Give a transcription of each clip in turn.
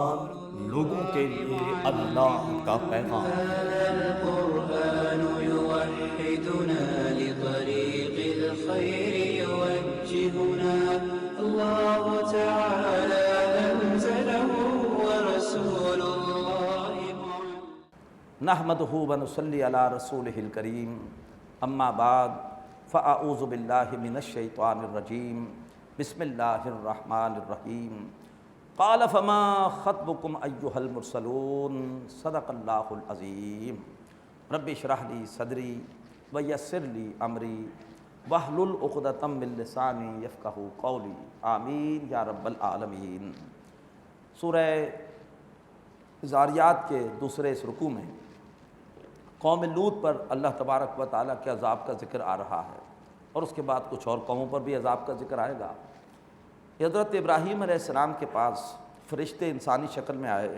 قرآن لوگوں کے لیے اللہ کا پیغام۔ القرآن يوحدنا لطريق الخير يوجهنا الله تعالى أنزله ورسول الله نحمده ونصلي على رسوله الكريم اما بعد فاعوذ باللہ من الشیطان الرجیم بسم اللہ الرحمن الرحیم قال فما خطبكم ایھا المرسلون صدق اللہ العظیم رب اشرح لی صدری ویسر لی امری واحلل عقدۃ من لسانی یفقہوا قولی آمین یا رب العالمین۔ سورہ ذاریات کے دوسرے اس رکوع میں قوم لوط پر اللہ تبارک و تعالیٰ کے عذاب کا ذکر آ رہا ہے، اور اس کے بعد کچھ اور قوموں پر بھی عذاب کا ذکر آئے گا۔ حضرت ابراہیم علیہ السلام کے پاس فرشتے انسانی شکل میں آئے،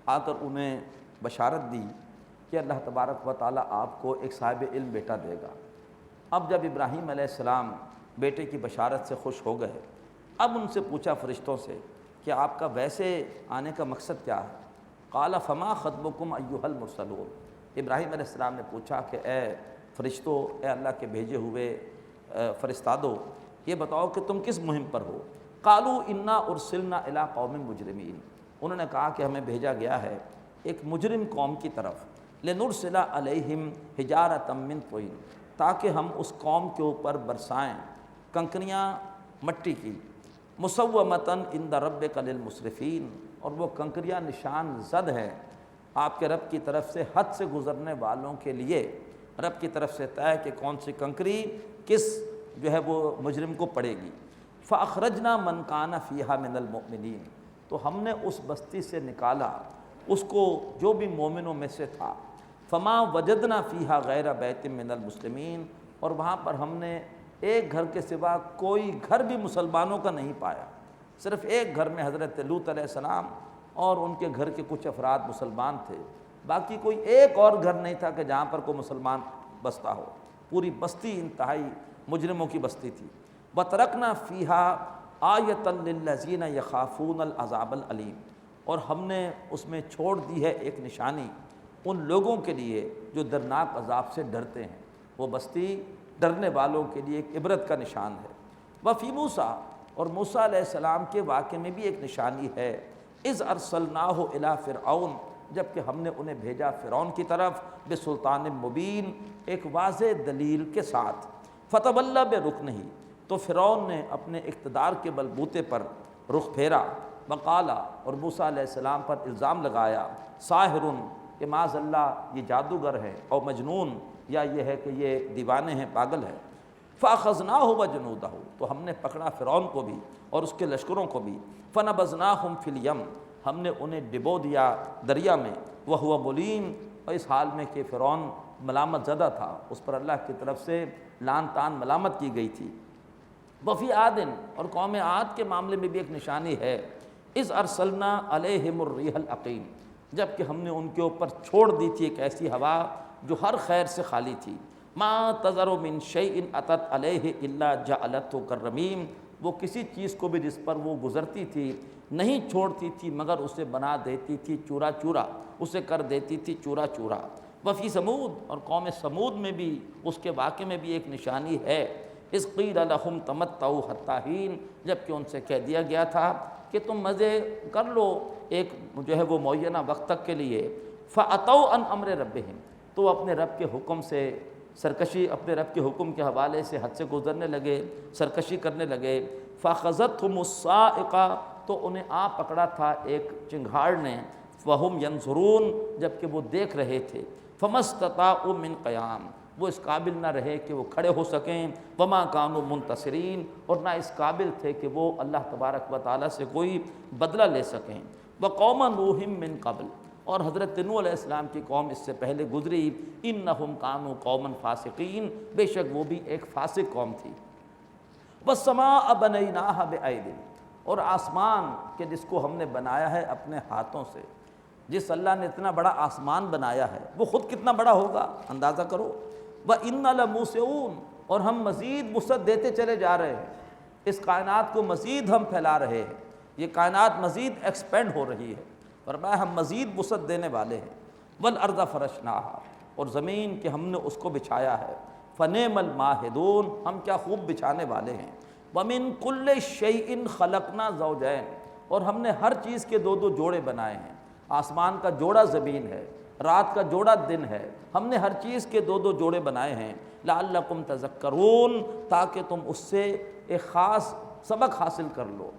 آ کر انہیں بشارت دی کہ اللہ تبارک و تعالیٰ آپ کو ایک صاحب علم بیٹا دے گا۔ اب جب ابراہیم علیہ السلام بیٹے کی بشارت سے خوش ہو گئے، اب ان سے پوچھا فرشتوں سے کہ آپ کا ویسے آنے کا مقصد کیا ہے؟ قال فما خطبكم ایھا المرسلون۔ ابراہیم علیہ السلام نے پوچھا کہ اے فرشتوں، اے اللہ کے بھیجے ہوئے فرستادو، یہ بتاؤ کہ تم کس مہم پر ہو؟ قالوا انا ارسلنا الی قوم مجرمین۔ انہوں نے کہا کہ ہمیں بھیجا گیا ہے ایک مجرم قوم کی طرف، لنرسل علیہم حجارۃ من طین، تاکہ ہم اس قوم کے اوپر برسائیں کنکریاں مٹی کی، مسومۃ عند ربک للمسرفین، اور وہ کنکریاں نشان زد ہیں آپ کے رب کی طرف سے حد سے گزرنے والوں کے لیے۔ رب کی طرف سے طے کہ کون سی کنکری کس وہ مجرم کو پڑے گی۔ فاخرجنا من کان فیہا من المؤمنین، تو ہم نے اس بستی سے نکالا اس کو جو بھی مومنوں میں سے تھا۔ فما وجدنا فیہا غیر بیت من المسلمین، اور وہاں پر ہم نے ایک گھر کے سوا کوئی گھر بھی مسلمانوں کا نہیں پایا۔ صرف ایک گھر میں حضرت لوط علیہ السلام اور ان کے گھر کے کچھ افراد مسلمان تھے، باقی کوئی ایک اور گھر نہیں تھا کہ جہاں پر کوئی مسلمان بستا ہو۔ پوری بستی انتہائی مجرموں کی بستی تھی۔ وَتَرَكْنَا فِيهَا آیَةً لِلَّذِينَ يَخَافُونَ الْعَذَابَ الْأَلِيمَ، اور ہم نے اس میں چھوڑ دی ہے ایک نشانی ان لوگوں کے لیے جو دردناک عذاب سے ڈرتے ہیں۔ وہ بستی ڈرنے والوں کے لیے ایک عبرت کا نشان ہے۔ وَفِي مُوسیٰ، اور موسیٰ علیہ السلام کے واقعے میں بھی ایک نشانی ہے۔ اِذْ أَرْسَلْنَاهُ إِلَىٰ فِرْعَوْنَ، جب کہ ہم نے انہیں بھیجا فرعون کی طرف، بسلطان مبین، ایک واضح دلیل کے ساتھ۔ فَتَوَلَّىٰ بِرُكْنِهِ، تو فرعون نے اپنے اقتدار کے بلبوتے پر رخ پھیرا۔ وقال، اور موسیٰ علیہ السلام پر الزام لگایا، ساحر، کہ معاذ اللہ یہ جادوگر ہے، اور مجنون، یا یہ ہے کہ یہ دیوانے ہیں، پاگل ہے۔ فَأَخَذْنَاهُ وَجُنُودَهُ، تو ہم نے پکڑا فرعون کو بھی اور اس کے لشکروں کو بھی۔ فَنَبَذْنَاهُمْ فِي الْيَمِّ، ہم نے انہیں ڈبو دیا دریا میں۔ وَهُوَ مُلِيمٌ، اور اس حال میں کہ فرعون ملامت زدہ تھا، اس پر اللہ کی طرف سے لعن طعن ملامت کی گئی تھی۔ وفی عاد، اور قوم عاد کے معاملے میں بھی ایک نشانی ہے۔ اذ ارسلنا علیہم الریح العقیم، جب کہ ہم نے ان کے اوپر چھوڑ دی تھی ایک ایسی ہوا جو ہر خیر سے خالی تھی۔ ما تذر من شیء اتت علیہ الا جعلته کالرمیم، وہ کسی چیز کو بھی جس پر وہ گزرتی تھی نہیں چھوڑتی تھی مگر اسے بنا دیتی تھی چورا چورا، اسے کر دیتی تھی چورا چورا۔ وفی سمود، اور قوم سمود میں بھی اس کے واقعے میں بھی ایک نشانی ہے۔ اذ قیل لهم تمتعوا حتی حین، جب کہ ان سے کہہ دیا گیا تھا کہ تم مزے کر لو ایک وہ معینہ وقت تک کے لیے۔ فاتوا عن امر ربہم، تو اپنے رب کے حکم سے سرکشی، اپنے رب کے حکم کے حوالے سے حد سے گزرنے لگے، سرکشی کرنے لگے۔ فاخذتهم الصاعقہ، تو انہیں آ پکڑا تھا ایک چنگھاڑ نے، وهم ينظرون، جب کہ وہ دیکھ رہے تھے۔ فما استطاعوا من قیام، وہ اس قابل نہ رہے کہ وہ کھڑے ہو سکیں۔ وما كانوا منتصرین، اور نہ اس قابل تھے کہ وہ اللہ تبارک و تعالیٰ سے کوئی بدلہ لے سکیں۔ وقوم نوح من قبل، اور حضرت نوح علیہ السلام کی قوم اس سے پہلے گزری۔ انہم كانوا قوما فاسقین، بے شک وہ بھی ایک فاسق قوم تھی۔ والسماء بنیناها بأید، اور آسمان کہ جس کو ہم نے بنایا ہے اپنے ہاتھوں سے۔ جس اللہ نے اتنا بڑا آسمان بنایا ہے وہ خود کتنا بڑا ہوگا، اندازہ کرو۔ وَإِنَّ لَمُوسِعُونَ، اور ہم مزید وسعت دیتے چلے جا رہے ہیں، اس کائنات کو مزید ہم پھیلا رہے ہیں، یہ کائنات مزید ایکسپینڈ ہو رہی ہے۔ فرمایا ہم مزید وسعت دینے والے ہیں، والارض فرشناہا، اور زمین کہ ہم نے اس کو بچھایا ہے، فنعم الماہدون، ہم کیا خوب بچھانے والے ہیں، ومن کل شیء خلقنا زوجین، اور ہم نے ہر چیز کے دو دو جوڑے بنائے ہیں، آسمان کا جوڑا زمین ہے، رات کا جوڑا دن ہے، ہم نے ہر چیز کے دو دو جوڑے بنائے ہیں، لعلکم تذکرون، تاکہ تم اس سے ایک خاص سبق حاصل کر لو۔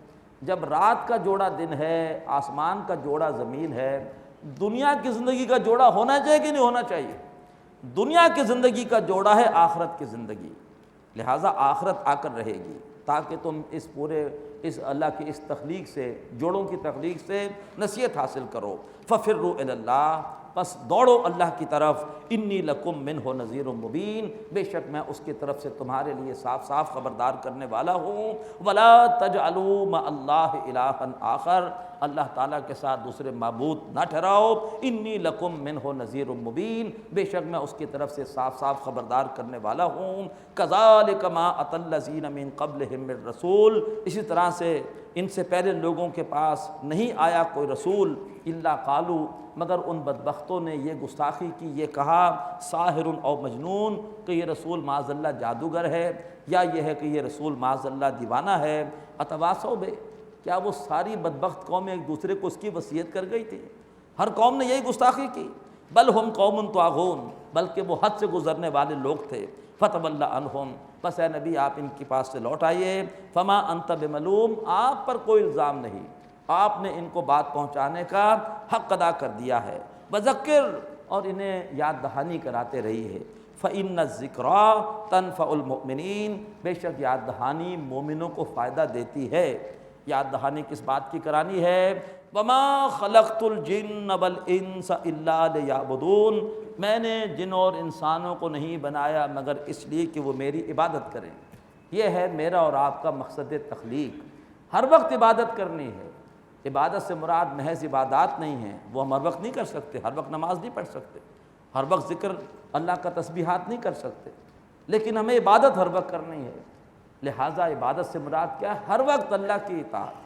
جب رات کا جوڑا دن ہے، آسمان کا جوڑا زمین ہے، دنیا کی زندگی کا جوڑا ہونا چاہیے کہ نہیں ہونا چاہیے؟ دنیا کی زندگی کا جوڑا ہے آخرت کی زندگی، لہٰذا آخرت آ کر رہے گی تاکہ تم اس اللہ کی اس تخلیق سے، جوڑوں کی تخلیق سے نصیحت حاصل کرو۔ ففروا الی اللہ، پس دوڑو اللہ کی طرف، انی لکم منہ نذیر مبین، بے شک میں اس کی طرف سے تمہارے لیے صاف صاف خبردار کرنے والا ہوں۔ ولا تجعلوا مع اللہ الہا آخر، اللہ تعالیٰ کے ساتھ دوسرے معبود نہ ٹھہراؤ، انی لکم منہ نذیر مبین، بے شک میں اس کی طرف سے صاف صاف خبردار کرنے والا ہوں۔ کذالک ما اتی الذین من قبلہم من رسول، اسی طرح سے ان سے پہلے لوگوں کے پاس نہیں آیا کوئی رسول، الا قالوا، مگر ان بدبختوں نے یہ گستاخی کی، یہ کہا ساحر او مجنون، کہ یہ رسول معاذ اللہ جادوگر ہے، یا یہ ہے کہ یہ رسول معاذ اللہ دیوانہ ہے۔ اتواصوا بہ، کیا وہ ساری بدبخت قومیں ایک دوسرے کو اس کی وصیت کر گئی تھی؟ ہر قوم نے یہی گستاخی کی۔ بل ہم قوم طاغون، بلکہ وہ حد سے گزرنے والے لوگ تھے۔ فتول عنہم، بس اے نبی آپ ان کے پاس سے لوٹ آئیے۔ فما انت بملوم، آپ پر کوئی الزام نہیں، آپ نے ان کو بات پہنچانے کا حق ادا کر دیا ہے۔ وذکر، اور انہیں یاد دہانی کراتے رہی ہے۔ فإن الذکریٰ تنفع المؤمنین، بے شک یاد دہانی مومنوں کو فائدہ دیتی ہے۔ یاد دہانی کس بات کی کرانی ہے؟ وما خلقت الجن والانس الا لیعبدون، میں نے جن اور انسانوں کو نہیں بنایا مگر اس لیے کہ وہ میری عبادت کریں۔ یہ ہے میرا اور آپ کا مقصد تخلیق، ہر وقت عبادت کرنی ہے۔ عبادت سے مراد محض عبادات نہیں ہیں، وہ ہم ہر وقت نہیں کر سکتے، ہر وقت نماز نہیں پڑھ سکتے، ہر وقت ذکر اللہ کا تسبیحات نہیں کر سکتے، لیکن ہمیں عبادت ہر وقت کرنی ہے۔ لہٰذا عبادت سے مراد کیا ہے؟ ہر وقت اللہ کی اطاعت۔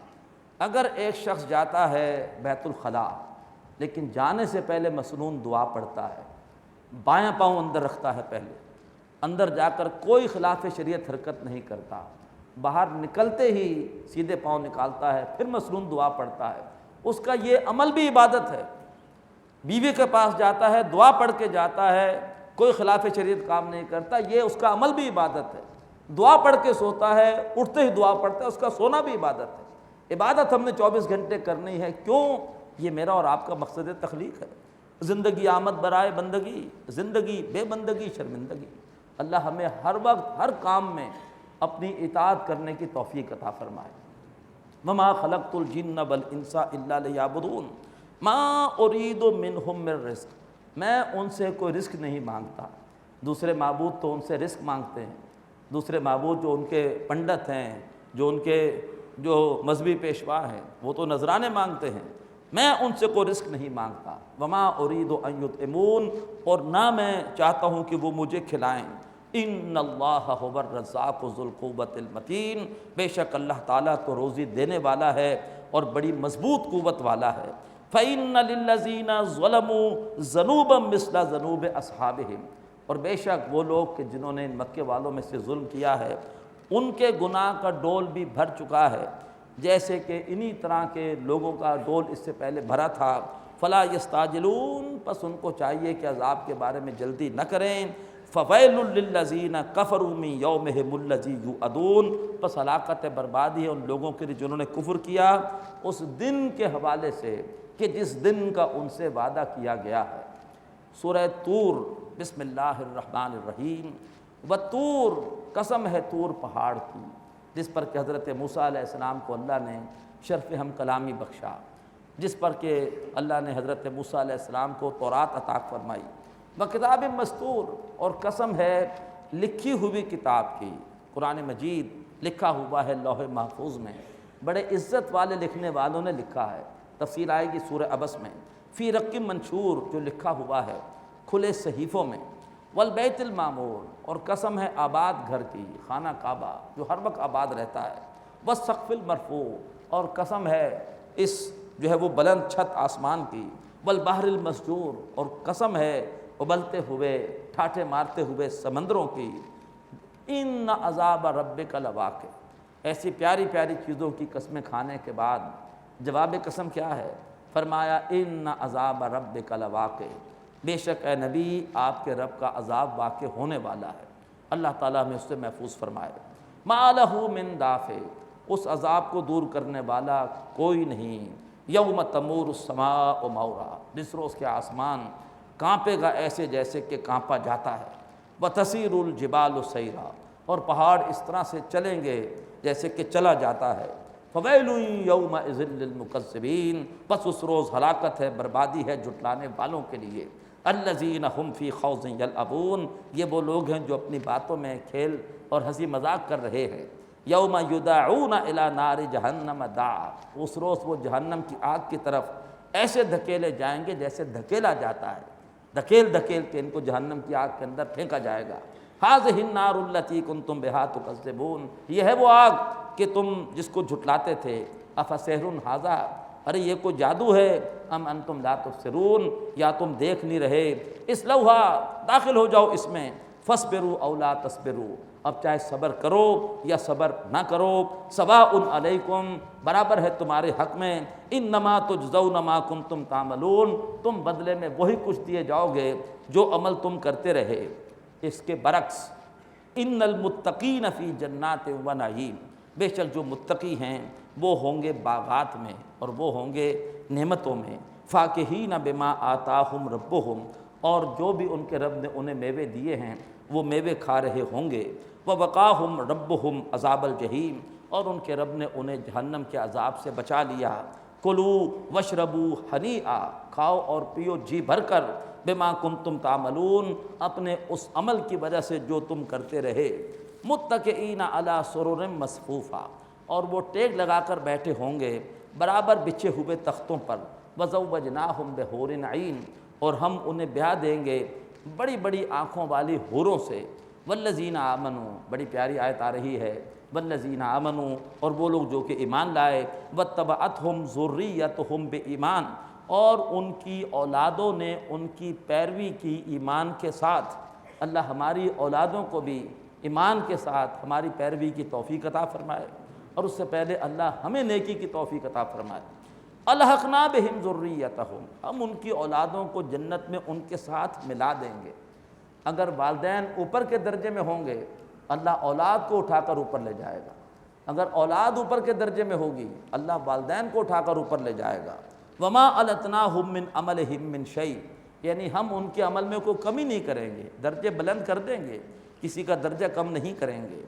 اگر ایک شخص جاتا ہے بیت الخلاء لیکن جانے سے پہلے مسنون دعا پڑھتا ہے، بایاں پاؤں اندر رکھتا ہے، پہلے اندر جا کر کوئی خلاف شریعت حرکت نہیں کرتا، باہر نکلتے ہی سیدھے پاؤں نکالتا ہے، پھر مسنون دعا پڑھتا ہے، اس کا یہ عمل بھی عبادت ہے۔ بیوی کے پاس جاتا ہے، دعا پڑھ کے جاتا ہے، کوئی خلاف شریعت کام نہیں کرتا، یہ اس کا عمل بھی عبادت ہے۔ دعا پڑھ کے سوتا ہے، اٹھتے ہی دعا پڑھتا ہے، اس کا سونا بھی عبادت ہے۔ عبادت ہم نے 24 گھنٹے کرنی ہے، کیوں؟ یہ میرا اور آپ کا مقصد تخلیق ہے۔ زندگی آمد برائے بندگی، زندگی بے بندگی شرمندگی۔ اللہ ہمیں ہر وقت ہر کام میں اپنی اطاعت کرنے کی توفیق عطا فرمائے۔ وما خلقت الجن والانس الا لیعبدون ما ارید منہم من رزق، میں ان سے کوئی رزق نہیں مانگتا۔ دوسرے معبود تو ان سے رزق مانگتے ہیں، دوسرے معبود جو ان کے پنڈت ہیں، جو ان کے جو مذہبی پیشوا ہیں، وہ تو نذرانے مانگتے ہیں، میں ان سے کوئی رزق نہیں مانگتا۔ وما ارید ان یطعمون، اور نہ میں چاہتا ہوں کہ وہ مجھے کھلائیں۔ ان اللہ هو الرزاق ذو القوۃ المتین، بے شک اللہ تعالیٰ تو روزی دینے والا ہے اور بڑی مضبوط قوت والا ہے۔ فإن للذین ظلموا ذنوبا مثل ذنوب اصحابہم، اور بے شک وہ لوگ کہ جنہوں نے ان مکے والوں میں سے ظلم کیا ہے، ان کے گناہ کا ڈول بھی بھر چکا ہے، جیسے کہ انہی طرح کے لوگوں کا ڈول اس سے پہلے بھرا تھا۔ فلا یستعجلون، پس ان کو چاہیے کہ عذاب کے بارے میں جلدی نہ کریں۔ فویل للذین کفروا من یومہم الذی یوعدون، پس ہلاکت بربادی ہے ان لوگوں کے لیے جنہوں نے کفر کیا اس دن کے حوالے سے کہ جس دن کا ان سے وعدہ کیا گیا ہے۔ سورہ طور، بسم اللہ الرحمن الرحیم۔ والطور، قسم ہے طور پہاڑ کی، جس پر کہ حضرت موسیٰ علیہ السلام کو اللہ نے شرف ہم کلامی بخشا، جس پر کہ اللہ نے حضرت موسیٰ علیہ السلام کو تورات عطا فرمائی۔ وکتاب مستور، اور قسم ہے لکھی ہوئی کتاب کی، قرآن مجید لکھا ہوا ہے لوح محفوظ میں، بڑے عزت والے لکھنے والوں نے لکھا ہے، تفصیل آئے گی سورہ عبس میں۔ فی رق منشور، جو لکھا ہوا ہے کھلے صحیفوں میں۔ والبیت المعمور، اور قسم ہے آباد گھر کی، خانہ کعبہ جو ہر وقت آباد رہتا ہے۔ والسقف المرفوع، اور قسم ہے اس جو ہے وہ بلند چھت آسمان کی، والبحر المسجور، اور قسم ہے ابلتے ہوئے ٹھاٹھے مارتے ہوئے سمندروں کی، ان عذاب ربک لواقع۔ ایسی پیاری پیاری چیزوں کی قسمیں کھانے کے بعد جواب قسم کیا ہے؟ فرمایا ان عذاب ربک لواقع، بے شک اے نبی آپ کے رب کا عذاب واقع ہونے والا ہے، اللہ تعالیٰ ہمیں اس سے محفوظ فرمائے۔ ما لہ من دافع، اس عذاب کو دور کرنے والا کوئی نہیں۔ یوم تمور السماء مورا، جس روز کے آسمان کانپے گا ایسے جیسے کہ کانپا جاتا ہے، وتسیر الجبال سیرا، اور پہاڑ اس طرح سے چلیں گے جیسے کہ چلا جاتا ہے۔ فویل یومئذ للمکذبین، بس اس روز ہلاکت ہے، بربادی ہے جھٹلانے والوں کے لیے۔ الذین هم فی خوض یلعبون، یہ وہ لوگ ہیں جو اپنی باتوں میں کھیل اور ہنسی مذاق کر رہے ہیں۔ یوم یدعون الی نار جہنم دعا، اس روز وہ جہنم کی آگ کی طرف ایسے دھکیلے جائیں گے جیسے دھکیلا جاتا ہے، دھکیل دھکیل کے ان کو جہنم کی آگ کے اندر پھینکا جائے گا۔ ھذہ النار التی کنتم بہا تکذبون، یہ ہے وہ آگ کہ تم جس کو جھٹلاتے تھے۔ افسحر ھذا، ارے یہ کوئی جادو ہے، ام انتم لا تبصرون، یا تم دیکھ نہیں رہے۔ اصلوھا، داخل ہو جاؤ اس میں، فاصبروا او لا تصبروا، اب چاہے صبر کرو یا صبر نہ کرو، سواء علیکم، برابر ہے تمہارے حق میں، انما تجزون ما کنتم تعملون، تم بدلے میں وہی کچھ دیے جاؤ گے جو عمل تم کرتے رہے۔ اس کے برعکس ان المتقین فی جنات و نعیم، بے شک جو متقی ہیں وہ ہوں گے باغات میں اور وہ ہوں گے نعمتوں میں۔ فاکہین بما آتاہم ربہم، اور جو بھی ان کے رب نے انہیں میوے دیے ہیں وہ میوے کھا رہے ہوں گے۔ ووقاہم ربہم عذاب الجحیم، اور ان کے رب نے انہیں جہنم کے عذاب سے بچا لیا۔ کلوا واشربوا ہنیئا، کھاؤ اور پیو جی بھر کر، بما کنتم تعملون، اپنے اس عمل کی وجہ سے جو تم کرتے رہے۔ متکئین علی سرر مصفوفہ، اور وہ ٹیک لگا کر بیٹھے ہوں گے برابر بچھے ہوئے تختوں پر۔ وزوجناہم بحور عین، اور ہم انہیں بیاہ دیں گے بڑی بڑی آنکھوں والی حوروں سے۔ والذین آمنوا، بڑی پیاری آیت آ رہی ہے، والذین آمنوا، اور وہ لوگ جو کہ ایمان لائے، واتبعتہم ذریتہم بایمان، اور ان کی اولادوں نے ان کی پیروی کی ایمان کے ساتھ۔ اللہ ہماری اولادوں کو بھی ایمان کے ساتھ ہماری پیروی کی توفیق عطا فرمائے، اور اس سے پہلے اللہ ہمیں نیکی کی توفیق عطا فرمائے۔ الحقنا بہم ذریتہم، ہم ان کی اولادوں کو جنت میں ان کے ساتھ ملا دیں گے۔ اگر والدین اوپر کے درجے میں ہوں گے اللہ اولاد کو اٹھا کر اوپر لے جائے گا، اگر اولاد اوپر کے درجے میں ہوگی اللہ والدین کو اٹھا کر اوپر لے جائے گا۔ وما التناہم من عملہم من شیء، یعنی ہم ان کے عمل میں کوئی کمی نہیں کریں گے، درجے بلند کر دیں گے، کسی کا درجہ کم نہیں کریں گے۔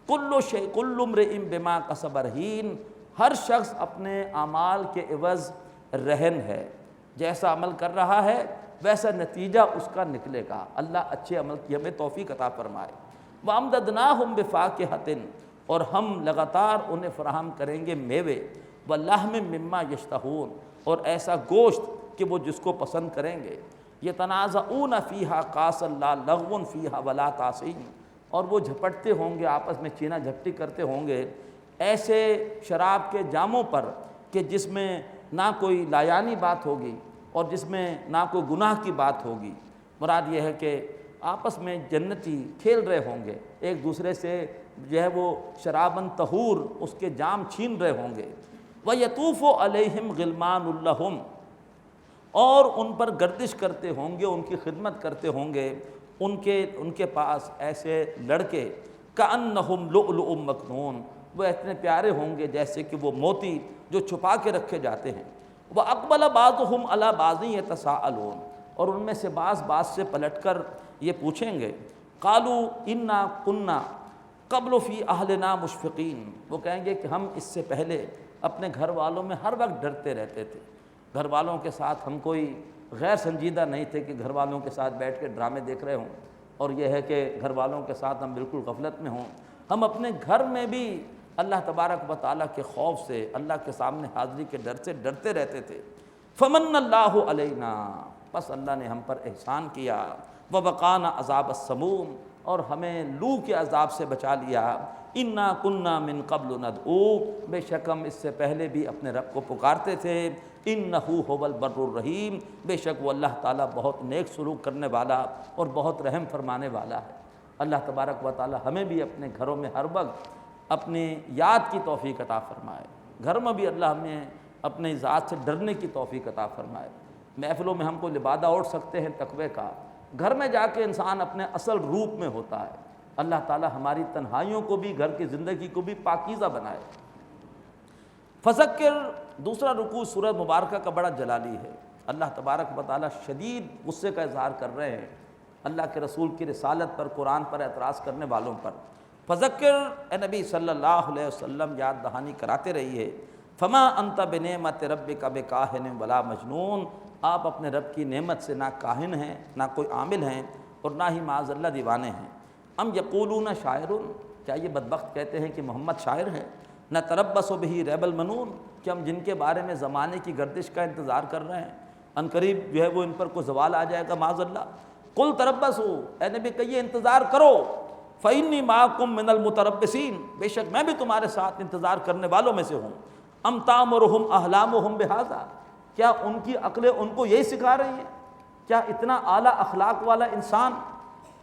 کل امرئ بما کسب رہین، ہر شخص اپنے اعمال کے عوض رہن ہے، جیسا عمل کر رہا ہے ویسا نتیجہ اس کا نکلے گا۔ اللہ اچھے عمل کی ہمیں توفیق عطا فرمائے۔ وَأَمْدَدْنَاهُمْ بِفَاكِهَةٍ، اور ہم لگاتار انہیں فراہم کریں گے میوے، وَلَحْمٍ مِّمَّا يَشْتَهُونَ، اور ایسا گوشت کہ وہ جس کو پسند کریں گے۔ يَتَنَازَعُونَ فِيهَا كَأْسًا لَا لَغْوٌ فِيهَا وَلَا تَأْثِيمٌ، اور وہ جھپٹتے ہوں گے، آپس میں چینہ جھپٹی کرتے ہوں گے ایسے شراب کے جاموں پر کہ جس میں نہ کوئی لایانی بات ہوگی اور جس میں نہ کوئی گناہ کی بات ہوگی۔ مراد یہ ہے کہ آپس میں جنتی کھیل رہے ہوں گے، ایک دوسرے سے جو ہے وہ شراباً طہور اس کے جام چھین رہے ہوں گے۔ وَيَطُوفُ عَلَيْهِمْ غِلْمَانٌ لَهُمْ، اور ان پر گردش کرتے ہوں گے، ان کی خدمت کرتے ہوں گے ان کے پاس ایسے لڑکے، كَأَنَّهُمْ لُؤْلُؤٌ مَكْنُونٌ، وہ اتنے پیارے ہوں گے جیسے کہ وہ موتی جو چھپا کے رکھے جاتے ہیں۔ وَأَقْبَلَ بَعْضُهُمْ عَلَىٰ بَعْضٍ يَتَسَاءَلُونَ، اور ان میں سے بعض سے پلٹ کر یہ پوچھیں گے، قَالُوا إِنَّا كُنَّا قَبْلُ فِي أَهْلِنَا مُشْفِقِينَ، وہ کہیں گے کہ ہم اس سے پہلے اپنے گھر والوں میں ہر وقت ڈرتے رہتے تھے، گھر والوں کے ساتھ ہم کوئی غیر سنجیدہ نہیں تھے کہ گھر والوں کے ساتھ بیٹھ کے ڈرامے دیکھ رہے ہوں، اور یہ ہے کہ گھر والوں کے ساتھ ہم بالکل غفلت میں ہوں، ہم اپنے گھر میں بھی اللہ تبارک و تعالیٰ کے خوف سے، اللہ کے سامنے حاضری کے ڈر سے ڈرتے رہتے تھے۔ فمن اللہ علینا، بس اللہ نے ہم پر احسان کیا، وَوَقَانَا عَذَابَ السَّمُومِ، اور ہمیں لو کے عذاب سے بچا لیا۔ اِنَّا كُنَّا مِن قَبْلُ نَدْعُوهُ، بے شک ہم اس سے پہلے بھی اپنے رب کو پکارتے تھے۔ اِنَّهُ هُوَ الْبَرُّ الرَّحِيمُ، بے شک وہ اللہ تعالیٰ بہت نیک سلوک کرنے والا اور بہت رحم فرمانے والا ہے۔ اللہ تبارک و تعالیٰ ہمیں بھی اپنے گھروں میں ہر وقت اپنی یاد کی توفیق عطا فرمائے، گھر میں بھی اللہ ہمیں اپنے ذات سے ڈرنے کی توفیق عطا فرمائے۔ محفلوں میں ہم کو لبادہ اوڑھ سکتے ہیں تقوی کا، گھر میں جا کے انسان اپنے اصل روپ میں ہوتا ہے۔ اللہ تعالیٰ ہماری تنہائیوں کو بھی، گھر کی زندگی کو بھی پاکیزہ بنائے۔ فذکر، دوسرا رکوع سورہ مبارکہ کا بڑا جلالی ہے۔ اللہ تبارک و تعالیٰ شدید غصے کا اظہار کر رہے ہیں اللہ کے رسول کی رسالت پر، قرآن پر اعتراض کرنے والوں پر۔ فذکر، اے نبی صلی اللہ علیہ وسلم یاد دہانی کراتے رہیے۔ فما انت بنعمت ربک بکاہن ولا مجنون، آپ اپنے رب کی نعمت سے نہ کاہن ہیں، نہ کوئی عامل ہیں، اور نہ ہی معاذ اللہ دیوانے ہیں۔ ام یقولون شاعر، کیا یہ بدبخت کہتے ہیں کہ محمد شاعر ہے؟ نتربص بہ ریب المنون، کہ ہم جن کے بارے میں زمانے کی گردش کا انتظار کر رہے ہیں، ان قریب جو ہے وہ ان پر کوئی زوال آ جائے گا معاذ اللہ۔ قل تربصوا، اے نبی کہیے انتظار کرو، فإنی معکم من المتربصین، بے شک میں بھی تمہارے ساتھ انتظار کرنے والوں میں سے ہوں۔ ام تامرہم احلامہم بہذا، کیا ان کی عقلیں ان کو یہی سکھا رہی ہیں؟ کیا اتنا اعلیٰ اخلاق والا انسان،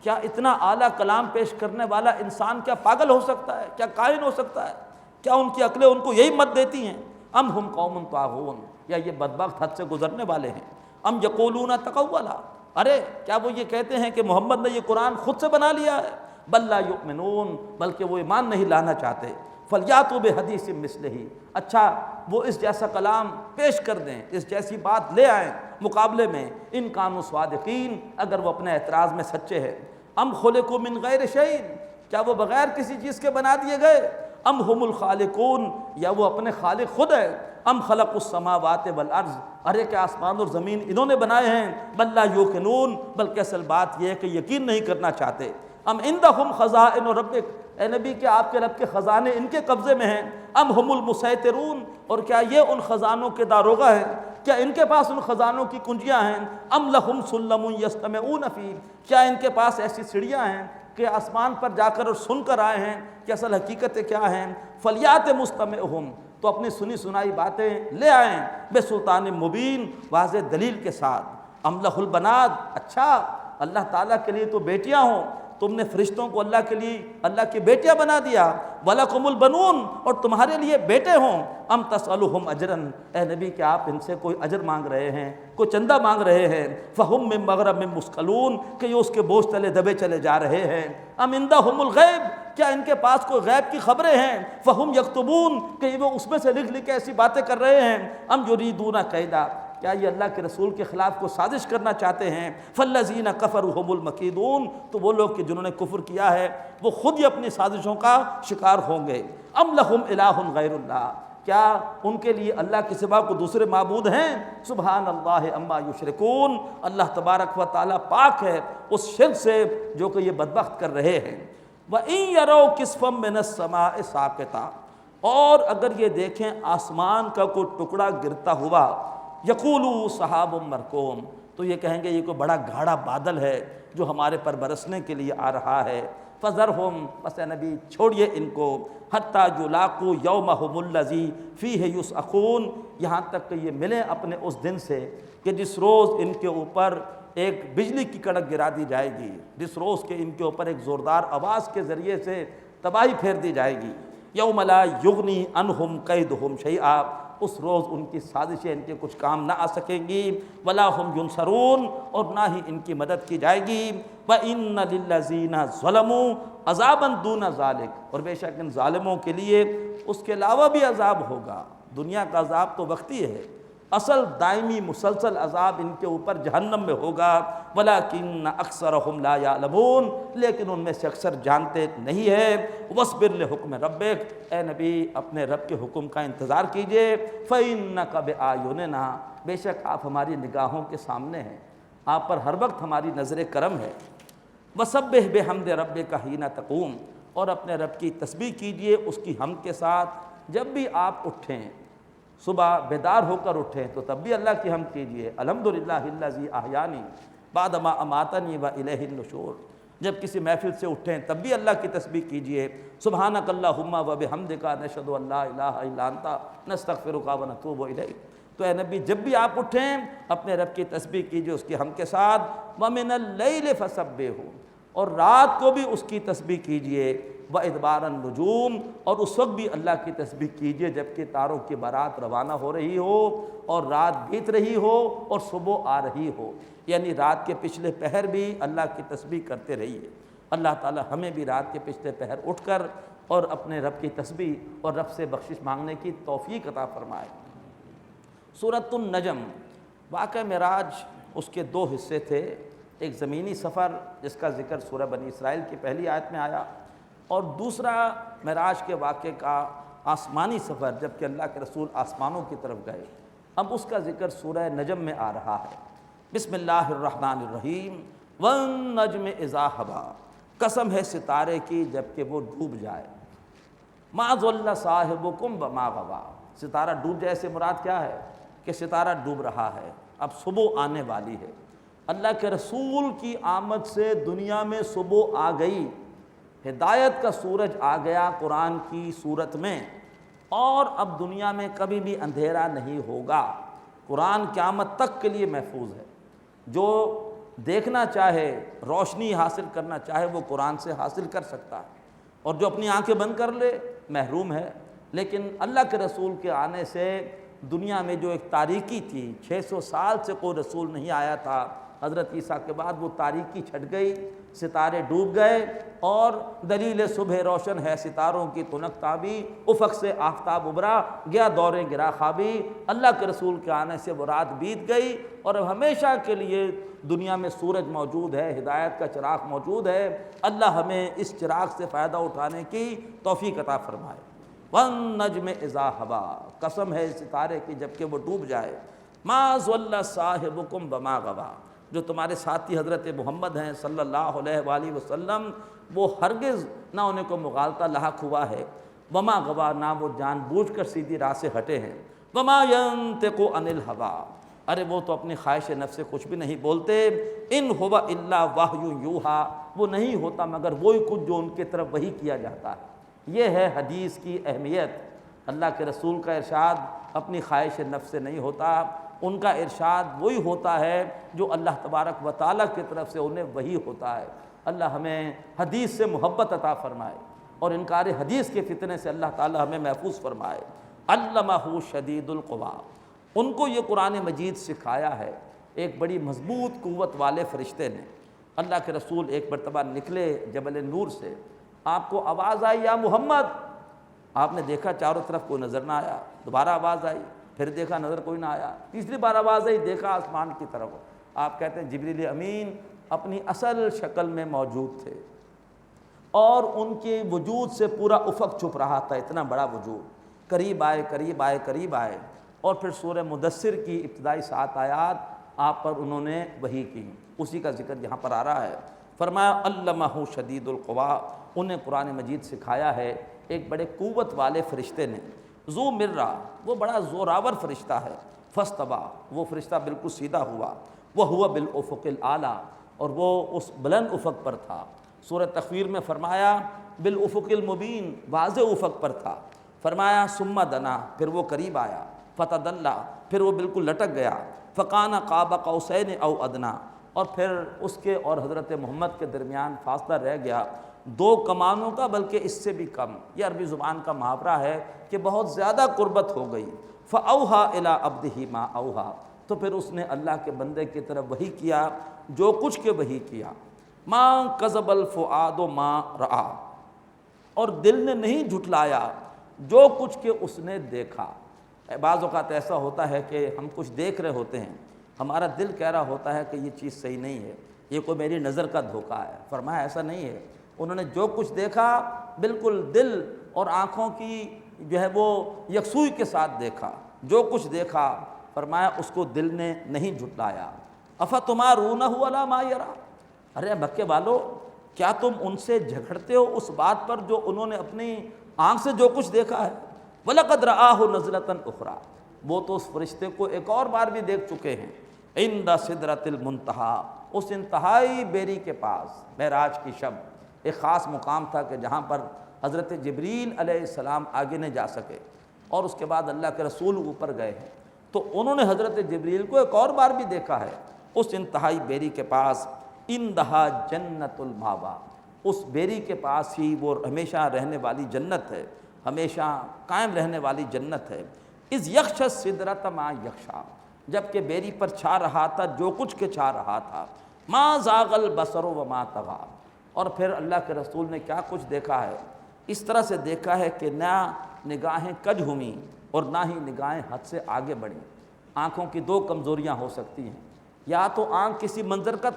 کیا اتنا اعلیٰ کلام پیش کرنے والا انسان کیا پاگل ہو سکتا ہے؟ کیا کائن ہو سکتا ہے؟ کیا ان کی عقلیں ان کو یہی مت دیتی ہیں؟ ام ہم قوم طاغون، یا یہ بدبخت حد سے گزرنے والے ہیں۔ ام یقولون تقولا، ارے کیا وہ یہ کہتے ہیں کہ محمد نے یہ قرآن خود سے بنا لیا ہے؟ بل لا یؤمنون، بلکہ وہ ایمان نہیں لانا چاہتے۔ فلیاتوا بحدیث مثلہ، اچھا وہ اس جیسا کلام پیش کر دیں، اس جیسی بات لے آئیں مقابلے میں، ان کانوا صادقین، اگر وہ اپنے اعتراض میں سچے ہیں۔ ام خلقوا من غیر شیء، کیا وہ بغیر کسی چیز کے بنا دیے گئے؟ ام ہم الخالقون، یا وہ اپنے خالق خود ہے؟ ام خلقوا السماوات والارض، ارے کہ آسمان اور زمین انہوں نے بنائے ہیں؟ بل لا یوقنون، بلکہ اصل بات یہ ہے کہ یقین نہیں کرنا چاہتے۔ ام عندہم خزائن ربک، اے نبی کہ آپ کے رب کے خزانے ان کے قبضے میں ہیں؟ ام ہم المسیطرون، اور کیا یہ ان خزانوں کے داروغہ ہیں؟ کیا ان کے پاس ان خزانوں کی کنجیاں ہیں؟ ام لہم سلم یستمعون فیہ، کیا ان کے پاس ایسی سیڑھیاں ہیں کہ آسمان پر جا کر اور سن کر آئے ہیں کہ اصل حقیقتیں کیا ہیں؟ فلیات مستمعہم، تو اپنی سنی سنائی باتیں لے آئیں بے سلطان مبین، واضح دلیل کے ساتھ۔ ام لہ البنات، اچھا اللہ تعالیٰ کے لیے تو بیٹیاں ہوں، تم نے فرشتوں کو اللہ کے لیے اللہ کی بیٹیاں بنا دیا۔ وَلَكُمُ الْبَنُونَ، اور تمہارے لیے بیٹے ہوں۔ ام تسألُهُمْ اجرن، اے نبی کہ آپ ان سے کوئی اجر مانگ رہے ہیں، کوئی چندہ مانگ رہے ہیں؟ فَهُمْ مِن مَغْرَمٍ مُثْقَلُونَ، کہ یہ اس کے بوجھ تلے دبے چلے جا رہے ہیں۔ ام عندہم الغیب، کیا ان کے پاس کوئی غیب کی خبریں ہیں؟ فَهُمْ يَكْتُبُونَ، کہ وہ اس میں سے لکھ لکھ کے ایسی باتیں کر رہے ہیں۔ ام یریدون کیدا، کیا یہ اللہ کے رسول کے خلاف کو سازش کرنا چاہتے ہیں؟ فالذین کفروا هم المکیدون، تو وہ لوگ کہ جنہوں نے کفر کیا ہے وہ خود ہی اپنی سازشوں کا شکار ہوں گے۔ ام لہم الہ غیر اللہ، کیا ان کے لیے اللہ کے سوا کو دوسرے معبود ہیں؟ سبحان اللہ عما یشرکون، اللہ تبارک و تعالیٰ پاک ہے اس شرک سے جو کہ یہ بدبخت کر رہے ہیں۔ وَإِن يَرَوْا كِسْفًا مِّنَ السَّمَاءِ سَاقِطًا، اور اگر یہ دیکھیں آسمان کا کوئی ٹکڑا گرتا ہوا، یقولوا سحاب مرکوم، تو یہ کہیں گے یہ کوئی بڑا گاڑا بادل ہے جو ہمارے پر برسنے کے لیے آ رہا ہے۔ فذرہم، بس اے نبی چھوڑیے ان کو، حتیٰ یلاقوا یومہم الذی فیہ یسعقون، یہاں تک کہ یہ ملیں اپنے اس دن سے کہ جس روز ان کے اوپر ایک بجلی کی کڑک گرا دی جائے گی، جس روز کے ان کے اوپر ایک زوردار آواز کے ذریعے سے تباہی پھیر دی جائے گی۔ یوم لا یغنی عنہم کیدہم شیئا، اس روز ان کی سازشیں ان کے کچھ کام نہ آ سکیں گی۔ ولا ہم ینصرون، اور نہ ہی ان کی مدد کی جائے گی۔ وَإِنَّ لِلَّذِينَ ظَلَمُوا عَذَابًا دُونَ ذَلِكَ، اور بے شک ان ظالموں کے لیے اس کے علاوہ بھی عذاب ہوگا۔ دنیا کا عذاب تو وقتی ہے، اصل دائمی مسلسل عذاب ان کے اوپر جہنم میں ہوگا۔ وَلَكِنَّ أَكْثَرَهُمْ لَا يَعْلَمُونَ، لیکن ان میں سے اکثر جانتے نہیں ہے۔ وَاصْبِرْ لِحُكْمِ رَبِّكَ، اے نبی اپنے رب کے حکم کا انتظار کیجئے۔ فَإِنَّكَ بِأَعْيُنِنَا، بے شک آپ ہماری نگاہوں کے سامنے ہیں، آپ پر ہر وقت ہماری نظر کرم ہے۔ وَسَبِّحْ بِحَمْدِ رَبِّكَ حِينَ تَقُومُ، اور اپنے رب کی تسبیح کیجئے اس کی حمد کے ساتھ جب بھی آپ اٹھیں، صبح بیدار ہو کر اٹھیں تو تب بھی اللہ کی حمد کیجئے۔ الحمدللہ الذی احیانی، بعد ما اماتنی و الیہ النشور، جب کسی محفل سے اٹھیں تب بھی اللہ کی تسبیح کیجئے، سبحانک اللہم و بحمدک نشہد ان لا الہ الا انت نستغفرک و نتوب الیک۔ تو اے نبی جب بھی آپ اٹھیں اپنے رب کی تسبیح کیجئے اس کی حمد کے ساتھ، وَمِنَ اللَّيْلِ فَسَبِّحُ، اور رات کو بھی اس کی تسبیح کیجئے، وَإِدْبَارَ النُّجُومِ، اور اس وقت بھی اللہ کی تسبیح کیجئے جبکہ تاروں کی بارات روانہ ہو رہی ہو اور رات بیت رہی ہو اور صبح آ رہی ہو، یعنی رات کے پچھلے پہر بھی اللہ کی تسبیح کرتے رہیے۔ اللہ تعالی ہمیں بھی رات کے پچھلے پہر اٹھ کر اور اپنے رب کی تسبیح اور رب سے بخشش مانگنے کی توفیق عطا فرمائے۔ سورۃ النجم، واقعہ معراج اس کے دو حصے تھے، ایک زمینی سفر جس کا ذکر سورہ بنی اسرائیل کی پہلی آیت میں آیا، اور دوسرا معراج کے واقعے کا آسمانی سفر جب کہ اللہ کے رسول آسمانوں کی طرف گئے۔ اب اس کا ذکر سورہ نجم میں آ رہا ہے۔ بسم اللہ الرحمن الرحیم، وَالنَّجْمِ إِذَا هَوَىٰ، قسم ہے ستارے کی جب کہ وہ ڈوب جائے، مَا ضَلَّ صَاحِبُكُمْ وَمَا غَوَىٰ، ستارہ ڈوب جائے سے مراد کیا ہے کہ ستارہ ڈوب رہا ہے، اب صبح آنے والی ہے۔ اللہ کے رسول کی آمد سے دنیا میں صبح آ گئی، ہدایت کا سورج آ گیا قرآن کی صورت میں، اور اب دنیا میں کبھی بھی اندھیرا نہیں ہوگا۔ قرآن قیامت تک کے لیے محفوظ ہے، جو دیکھنا چاہے روشنی حاصل کرنا چاہے وہ قرآن سے حاصل کر سکتا ہے، اور جو اپنی آنکھیں بند کر لے محروم ہے۔ لیکن اللہ کے رسول کے آنے سے دنیا میں جو ایک تاریکی تھی، 600 سال سے کوئی رسول نہیں آیا تھا، حضرت عیسیٰ کے بعد وہ تاریکی چھٹ گئی، ستارے ڈوب گئے، اور دلیل صبح روشن ہے ستاروں کی تنک تابی، افق سے آفتاب ابھرا گیا دور گرا خوابی۔ اللہ کے رسول کے آنے سے وہ رات بیت گئی، اور اب ہمیشہ کے لیے دنیا میں سورج موجود ہے، ہدایت کا چراغ موجود ہے۔ اللہ ہمیں اس چراغ سے فائدہ اٹھانے کی توفیق عطا فرمائے۔ وَالنَّجْمِ إِذَا هَوَىٰ، قسم ہے ستارے کی جب کہ وہ ڈوب جائے، مَا ضَلَّ صَاحِبُكُمْ وَمَا غَوَىٰ، جو تمہارے ساتھی حضرت محمد ہیں صلی اللہ علیہ وآلہ وسلم، وہ ہرگز نہ انہیں کو مغالطہ لاحق ہوا ہے، وما غوا، نہ وہ جان بوجھ کر سیدھی راہ سے ہٹے ہیں، وما ينطق عن الهوى، ارے وہ تو اپنی خواہش نفس سے کچھ بھی نہیں بولتے، ان هو الا وحی یوحیٰ، وہ نہیں ہوتا مگر وہی کچھ جو ان کی طرف وحی کیا جاتا ہے۔ یہ ہے حدیث کی اہمیت۔ اللہ کے رسول کا ارشاد اپنی خواہش نفس سے نہیں ہوتا، ان کا ارشاد وہی ہوتا ہے جو اللہ تبارک و تعالیٰ کی طرف سے انہیں وحی ہوتا ہے۔ اللہ ہمیں حدیث سے محبت عطا فرمائے، اور انکار حدیث کے فتنے سے اللہ تعالیٰ ہمیں محفوظ فرمائے۔ علمہ شدید القویٰ، ان کو یہ قرآن مجید سکھایا ہے ایک بڑی مضبوط قوت والے فرشتے نے۔ اللہ کے رسول ایک مرتبہ نکلے جبل نور سے، آپ کو آواز آئی یا محمد، آپ نے دیکھا چاروں طرف کوئی نظر نہ آیا، دوبارہ آواز آئی، پھر دیکھا نظر کوئی نہ آیا، تیسری بار آواز آئی، دیکھا آسمان کی طرف، آپ کہتے ہیں جبریل امین اپنی اصل شکل میں موجود تھے، اور ان کے وجود سے پورا افق چھپ رہا تھا، اتنا بڑا وجود، قریب آئے قریب آئے قریب آئے، اور پھر سورہ مدثر کی ابتدائی 7 آیات آپ پر انہوں نے وحی کی، اسی کا ذکر یہاں پر آ رہا ہے۔ فرمایا علمہ شدید القویٰ، انہیں قرآن مجید سکھایا ہے ایک بڑے قوت والے فرشتے نے۔ ذو مرہ، وہ بڑا زوراور فرشتہ ہے، فاستویٰ، وہ فرشتہ بالکل سیدھا ہوا، وہو بالافق الاعلیٰ، اور وہ اس بلند افق پر تھا۔ سورہ تکویر میں فرمایا بالافق المبین، واضح افق پر تھا۔ فرمایا ثم دنا، پھر وہ قریب آیا، فتدلی، پھر وہ بالکل لٹک گیا، فکان قاب قوسین او ادنیٰ، اور پھر اس کے اور حضرت محمد کے درمیان فاصلہ رہ گیا 2 کمانوں کا، بلکہ اس سے بھی کم۔ یہ عربی زبان کا محاورہ ہے کہ بہت زیادہ قربت ہو گئی۔ فاوحیٰ الی عبدہ ما اوحیٰ، تو پھر اس نے اللہ کے بندے کی طرف وحی کیا جو کچھ کے وحی کیا۔ ما کذب الفؤاد ما رآ، اور دل نے نہیں جھٹلایا جو کچھ کہ اس نے دیکھا۔ بعض اوقات ایسا ہوتا ہے کہ ہم کچھ دیکھ رہے ہوتے ہیں، ہمارا دل کہہ رہا ہوتا ہے کہ یہ چیز صحیح نہیں ہے، یہ کوئی میری نظر کا دھوکہ ہے۔ فرمایا ایسا نہیں ہے، انہوں نے جو کچھ دیکھا بالکل دل اور آنکھوں کی جو ہے وہ یکسوئی کے ساتھ دیکھا، جو کچھ دیکھا فرمایا اس کو دل نے نہیں جھٹلایا۔ افتمارونہ علی ما یری، ارے مکے والو کیا تم ان سے جھگڑتے ہو اس بات پر جو انہوں نے اپنی آنکھ سے جو کچھ دیکھا ہے؟ وَلَقَدْ رَآهُ نَزْلَةً أُخْرَىٰ، وہ تو اس فرشتے کو ایک اور بار بھی دیکھ چکے ہیں، عند سدرۃ المنتہیٰ، اس انتہائی بیری کے پاس معراج کی شب ایک خاص مقام تھا کہ جہاں پر حضرت جبریل علیہ السلام آگے نہیں جا سکے اور اس کے بعد اللہ کے رسول اوپر گئے ہیں، تو انہوں نے حضرت جبریل کو ایک اور بار بھی دیکھا ہے اس انتہائی بیری کے پاس، اندہا جنت الماوا، اس بیری کے پاس ہی وہ ہمیشہ رہنے والی جنت ہے، ہمیشہ قائم رہنے والی جنت ہے۔ اذ یغشی السدرۃ ما یغشی، جب کہ بیری پر چھا رہا تھا جو کچھ کے چھا رہا تھا، ما زاغ البصر وما طغی، اور پھر اللہ کے رسول نے کیا کچھ دیکھا ہے، اس طرح سے دیکھا ہے کہ نہ نگاہیں کج ہوئیں اور نہ ہی نگاہیں حد سے آگے بڑھیں۔ آنکھوں کی دو کمزوریاں ہو سکتی ہیں، یا تو آنکھ کسی منظر کا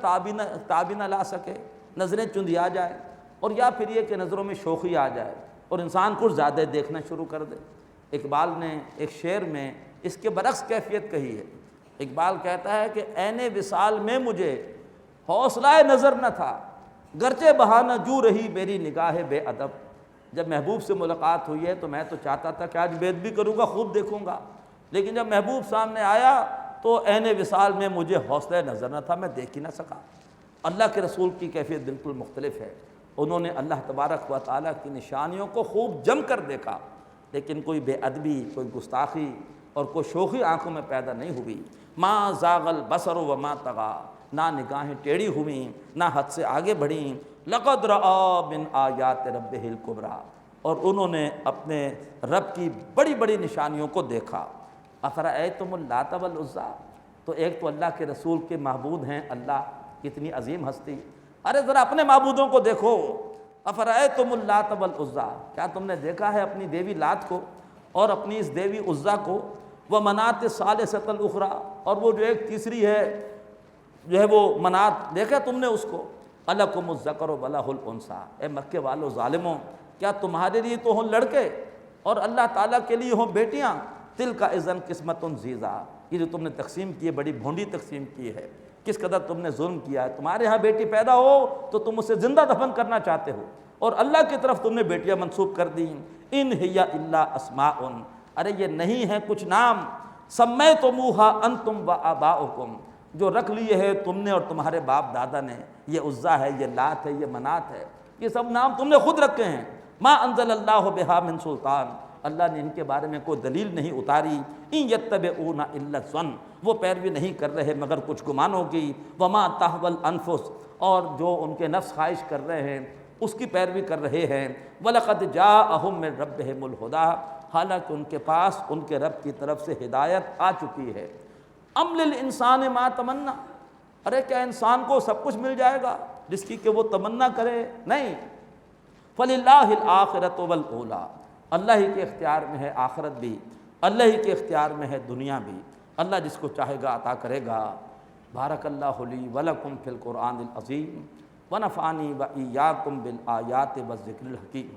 تابی نہ لا سکے، نظریں چندیا جائے، اور یا پھر یہ کہ نظروں میں شوخی آ جائے اور انسان کچھ زیادہ دیکھنا شروع کر دے۔ اقبال نے ایک شعر میں اس کے برعکس کیفیت کہی ہے۔ اقبال کہتا ہے کہ عین وصال میں مجھے حوصلہ نظر نہ تھا، گرچہ بہانہ جو رہی میری نگاہ بے ادب۔ جب محبوب سے ملاقات ہوئی ہے تو میں تو چاہتا تھا کہ آج بیت بھی کروں گا، خوب دیکھوں گا، لیکن جب محبوب سامنے آیا تو عین وصال میں مجھے حوصلہ نظر نہ تھا، میں دیکھ ہی نہ سکا۔ اللہ کے رسول کی کیفیت بالکل مختلف ہے، انہوں نے اللہ تبارک و تعالیٰ کی نشانیوں کو خوب جم کر دیکھا، لیکن کوئی بے ادبی، کوئی گستاخی اور کوئی شوخی آنکھوں میں پیدا نہیں ہوئی۔ ما زاغ البصر وما طغی، نہ نگاہیں ٹیڑھی ہوئیں نہ حد سے آگے بڑھیں۔ لقد رأى من آیات ربہ الکبریٰ، اور انہوں نے اپنے رب کی بڑی بڑی نشانیوں کو دیکھا۔ افرأیتم اللات والعزیٰ، تو ایک تو اللہ کے رسول کے معبود ہیں اللہ، کتنی عظیم ہستی، ارے ذرا اپنے معبودوں کو دیکھو۔ افرأیتم اللات والعزیٰ، کیا تم نے دیکھا ہے اپنی دیوی لات کو اور اپنی اس دیوی عزیٰ کو؟ ومناۃ الثالثۃ الاخریٰ، اور وہ جو ایک تیسری ہے جو ہے وہ منات، دیکھا تم نے اس کو؟ الکم الذکر ولہ الانثیٰ، اے مکے والو ظالموں، کیا تمہارے لیے تو ہوں لڑکے اور اللہ تعالیٰ کے لیے ہوں بیٹیاں؟ تلک اذن قسمۃ ضیزیٰ، یہ جو تم نے تقسیم کی ہے بڑی بھونڈی تقسیم کی ہے، کس قدر تم نے ظلم کیا ہے۔ تمہارے ہاں بیٹی پیدا ہو تو تم اسے زندہ دفن کرنا چاہتے ہو، اور اللہ کی طرف تم نے بیٹیاں منسوب کر دیں۔ ان ہی الا اسماء، ارے یہ نہیں ہے کچھ نام، سمیتموہا انتم وآباؤکم، جو رکھ لیے ہے تم نے اور تمہارے باپ دادا نے، یہ عزیٰ ہے، یہ لات ہے، یہ منات ہے، یہ سب نام تم نے خود رکھے ہیں۔ ما انزل اللہ بہا من سلطان، اللہ نے ان کے بارے میں کوئی دلیل نہیں اتاری۔ ان یتبعون الا الظن، وہ پیروی نہیں کر رہے مگر کچھ گمانوں کی۔ وما تہوی الانفس، اور جو ان کے نفس خواہش کر رہے ہیں اس کی پیروی کر رہے ہیں۔ وَلَقَدْ جَاءَهُم مِّن رَّبِّهِمُ الْهُدىٰ، حالانکہ ان کے پاس ان کے رب کی طرف سے ہدایت آ چکی ہے۔ ام للانسان ما تمنا، ارے کیا انسان کو سب کچھ مل جائے گا جس کی کہ وہ تمنا کرے؟ نہیں۔ فَلِلَّهِ الْآخِرَةُ وَالْأُولَىٰ، اللہ ہی کے اختیار میں ہے آخرت بھی، اللہ ہی کے اختیار میں ہے دنیا بھی، اللہ جس کو چاہے گا عطا کرے گا۔ بارک اللہ لی ولکم فی القرآن العظیم ونفعنی وإیاکم بالآیات والذکر الحکیم۔